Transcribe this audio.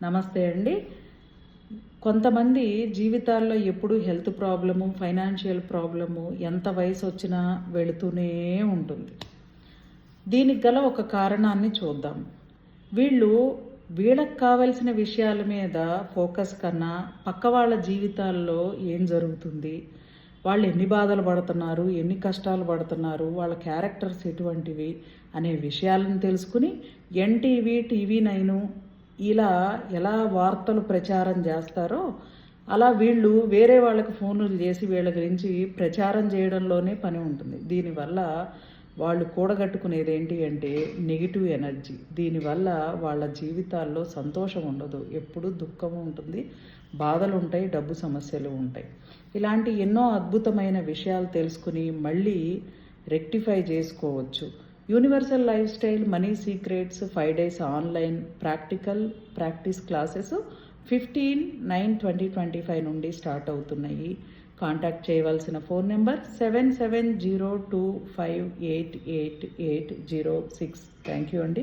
నమస్తే అండి. కొంతమంది జీవితాల్లో ఎప్పుడూ హెల్త్ ప్రాబ్లము, ఫైనాన్షియల్ ప్రాబ్లము ఎంత వయసు వచ్చినా వెళుతూనే ఉంటుంది. దీనికి గల ఒక కారణాన్ని చూద్దాం. వీళ్ళకి కావలసిన విషయాల మీద ఫోకస్ కన్నా పక్క వాళ్ళ జీవితాల్లో ఏం జరుగుతుంది, వాళ్ళు ఎన్ని బాధలు పడుతున్నారు, ఎన్ని కష్టాలు పడుతున్నారు, వాళ్ళ క్యారెక్టర్స్ ఎటువంటివి అనే విషయాలను తెలుసుకుని ఎన్టీవీ, టీవీ9 ఇలా ఎలా వార్తలు ప్రచారం చేస్తారో అలా వీళ్ళు వేరే వాళ్ళకి ఫోన్లు చేసి వీళ్ళ గురించి ప్రచారం చేయడంలోనే పని ఉంటుంది. దీనివల్ల వాళ్ళు కూడగట్టుకునేది ఏంటి అంటే నెగిటివ్ ఎనర్జీ. దీనివల్ల వాళ్ళ జీవితాల్లో సంతోషం ఉండదు, ఎప్పుడూ దుఃఖం ఉంటుంది, బాధలు ఉంటాయి, డబ్బు సమస్యలు ఉంటాయి. ఇలాంటి ఎన్నో అద్భుతమైన విషయాలు తెలుసుకుని మళ్ళీ రెక్టిఫై చేసుకోవచ్చు. Universal life style money secrets 5 days online practice classes 15/9/2025 నుండి స్టార్ట్ అవుతున్నాయి. కాంటాక్ట్ చేయవలసిన ఫోన్ నెంబర్ 7702588806. థ్యాంక్ యూ అండి.